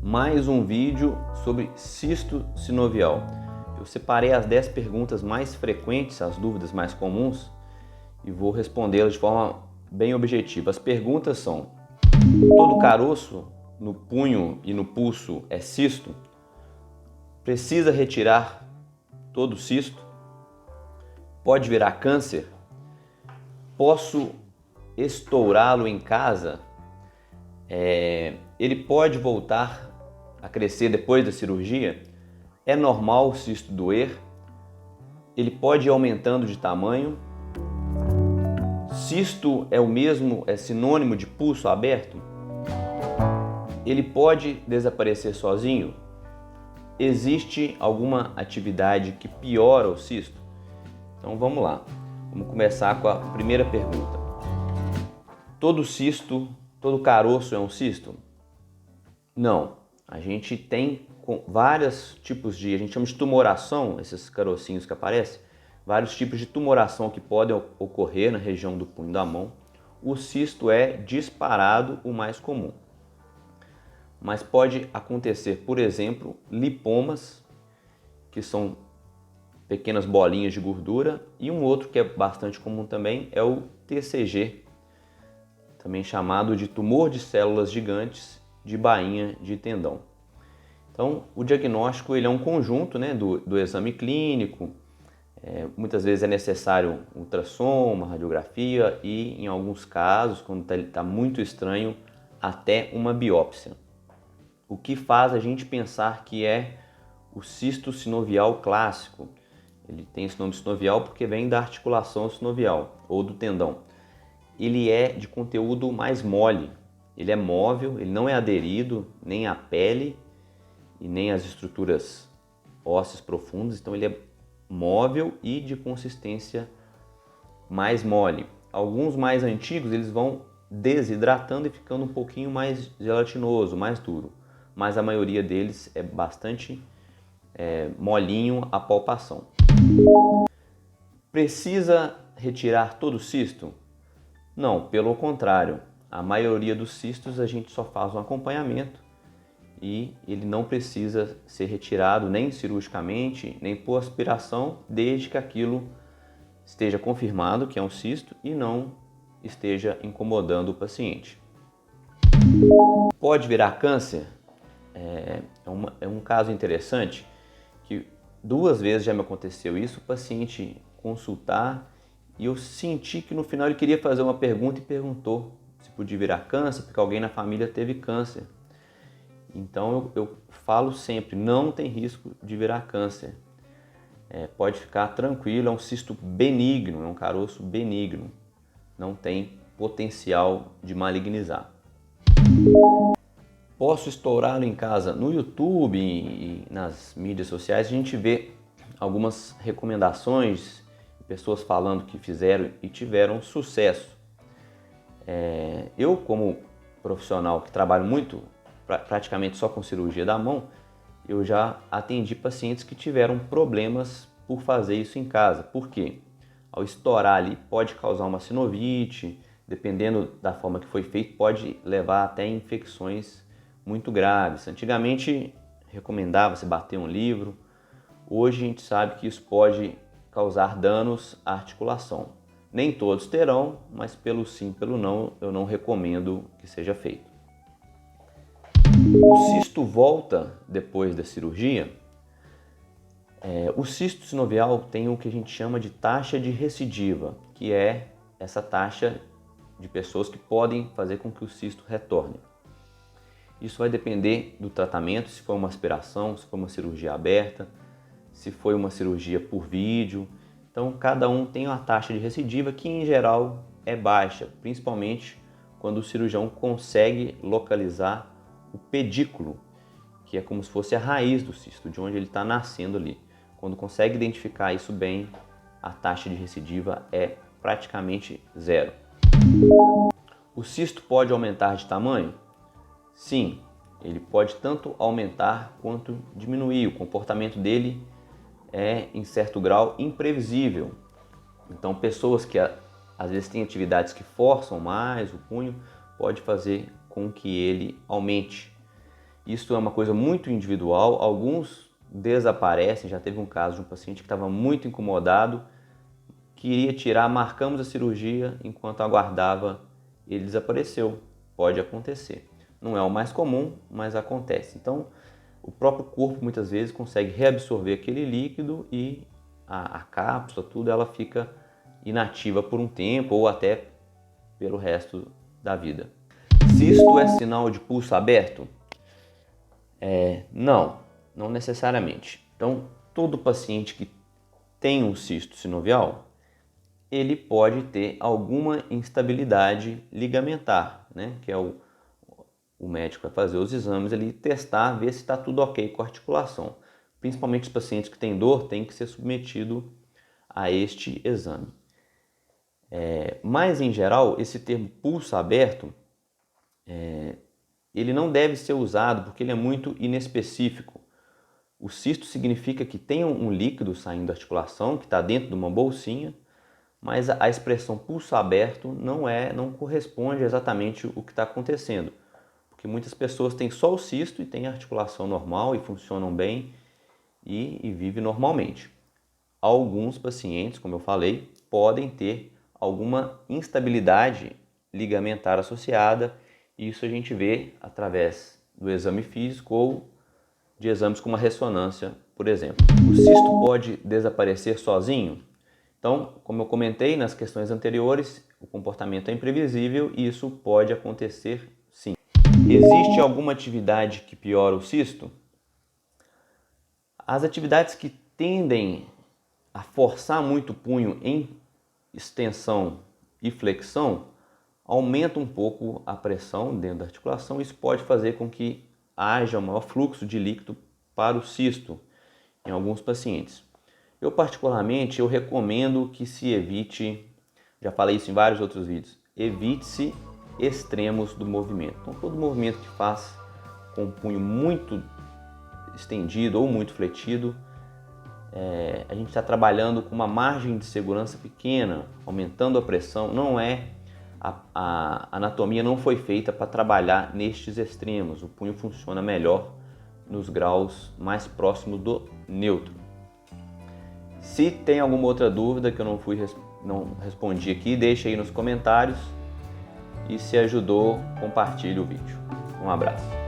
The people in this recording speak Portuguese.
mais um vídeo sobre cisto sinovial. Eu separei as 10 perguntas mais frequentes, as dúvidas mais comuns, e vou respondê-las de forma bem objetiva. As perguntas são: todo caroço no punho e no pulso é cisto? Precisa retirar todo cisto? Pode virar câncer? Posso estourá-lo em casa? Ele pode voltar a crescer depois da cirurgia? É normal o cisto doer? Ele pode ir aumentando de tamanho? Cisto é sinônimo de pulso aberto? Ele pode desaparecer sozinho? Existe alguma atividade que piora o cisto? Então vamos lá. Vamos começar com a primeira pergunta. Todo caroço é um cisto? Não. A gente tem vários tipos a gente chama de tumoração, esses carocinhos que aparecem, vários tipos de tumoração que podem ocorrer na região do punho da mão. O cisto é disparado o mais comum. Mas pode acontecer, por exemplo, lipomas, que são pequenas bolinhas de gordura, e um outro que é bastante comum também é o TCG, também chamado de tumor de células gigantes de bainha de tendão. Então, o diagnóstico ele é um conjunto, né, do exame clínico. Muitas vezes é necessário um ultrassom, uma radiografia e, em alguns casos, quando está muito estranho, até uma biópsia. O que faz a gente pensar que é o cisto sinovial clássico. Ele tem esse nome sinovial porque vem da articulação sinovial ou do tendão. Ele é de conteúdo mais mole, ele é móvel, ele não é aderido nem à pele e nem às estruturas ósseas profundas, então ele é móvel e de consistência mais mole. Alguns mais antigos eles vão desidratando e ficando um pouquinho mais gelatinoso, mais duro, mas a maioria deles é bastante molinho à palpação. Precisa retirar todo o cisto? Não, pelo contrário. A maioria dos cistos a gente só faz um acompanhamento e ele não precisa ser retirado nem cirurgicamente, nem por aspiração, desde que aquilo esteja confirmado que é um cisto e não esteja incomodando o paciente. Pode virar câncer? É um caso interessante que 2 vezes já me aconteceu isso, o paciente consultar e eu senti que no final ele queria fazer uma pergunta e perguntou se podia virar câncer, porque alguém na família teve câncer. Então eu falo sempre, não tem risco de virar câncer. Pode ficar tranquilo, é um cisto benigno, é um caroço benigno. Não tem potencial de malignizar. Posso estourá-lo em casa? No YouTube e nas mídias sociais a gente vê algumas recomendações, pessoas falando que fizeram e tiveram sucesso. Eu, como profissional que trabalho muito, praticamente só com cirurgia da mão, eu já atendi pacientes que tiveram problemas por fazer isso em casa. Por quê? Ao estourar ali pode causar uma sinovite, dependendo da forma que foi feito, pode levar até infecções muito graves. Antigamente recomendava-se bater um livro, hoje a gente sabe que isso pode causar danos à articulação. Nem todos terão, mas pelo sim, pelo não, eu não recomendo que seja feito. O cisto volta depois da cirurgia? O cisto sinovial tem o que a gente chama de taxa de recidiva, que é essa taxa de pessoas que podem fazer com que o cisto retorne. Isso vai depender do tratamento, se for uma aspiração, se for uma cirurgia aberta, se foi uma cirurgia por vídeo. Então, cada um tem uma taxa de recidiva que, em geral, é baixa, principalmente quando o cirurgião consegue localizar o pedículo, que é como se fosse a raiz do cisto, de onde ele está nascendo ali. Quando consegue identificar isso bem, a taxa de recidiva é praticamente zero. O cisto pode aumentar de tamanho? Sim, ele pode tanto aumentar quanto diminuir. O comportamento dele é, em certo grau, imprevisível. Então, pessoas que às vezes têm atividades que forçam mais o punho, pode fazer com que ele aumente. Isso é uma coisa muito individual, alguns desaparecem. Já teve um caso de um paciente que estava muito incomodado, queria tirar, marcamos a cirurgia, enquanto aguardava, ele desapareceu. Pode acontecer. Não é o mais comum, mas acontece. Então, o próprio corpo muitas vezes consegue reabsorver aquele líquido e a cápsula, tudo, ela fica inativa por um tempo ou até pelo resto da vida. Cisto é sinal de pulso aberto? Não necessariamente. Então, todo paciente que tem um cisto sinovial, ele pode ter alguma instabilidade ligamentar, né? Que é o médico vai fazer os exames ali, testar, ver se está tudo ok com a articulação. Principalmente os pacientes que têm dor têm que ser submetidos a este exame. Mas, em geral, esse termo pulso aberto, ele não deve ser usado porque ele é muito inespecífico. O cisto significa que tem um líquido saindo da articulação, que está dentro de uma bolsinha, mas a expressão pulso aberto não corresponde exatamente ao que está acontecendo. Porque muitas pessoas têm só o cisto e têm a articulação normal e funcionam bem e vivem normalmente. Alguns pacientes, como eu falei, podem ter alguma instabilidade ligamentar associada, e isso a gente vê através do exame físico ou de exames como a ressonância, por exemplo. O cisto pode desaparecer sozinho? Então, como eu comentei nas questões anteriores, o comportamento é imprevisível e isso pode acontecer sim. Existe alguma atividade que piora o cisto? As atividades que tendem a forçar muito o punho em extensão e flexão aumentam um pouco a pressão dentro da articulação. Isso pode fazer com que haja um maior fluxo de líquido para o cisto em alguns pacientes. Eu particularmente recomendo que se evite, já falei isso em vários outros vídeos, evite-se extremos do movimento. Então todo movimento que faz com o punho muito estendido ou muito fletido, a gente está trabalhando com uma margem de segurança pequena, aumentando a pressão. A anatomia não foi feita para trabalhar nestes extremos. O punho funciona melhor nos graus mais próximos do neutro. Se tem alguma outra dúvida que eu não respondi aqui, deixa aí nos comentários. E se ajudou, compartilhe o vídeo. Um abraço.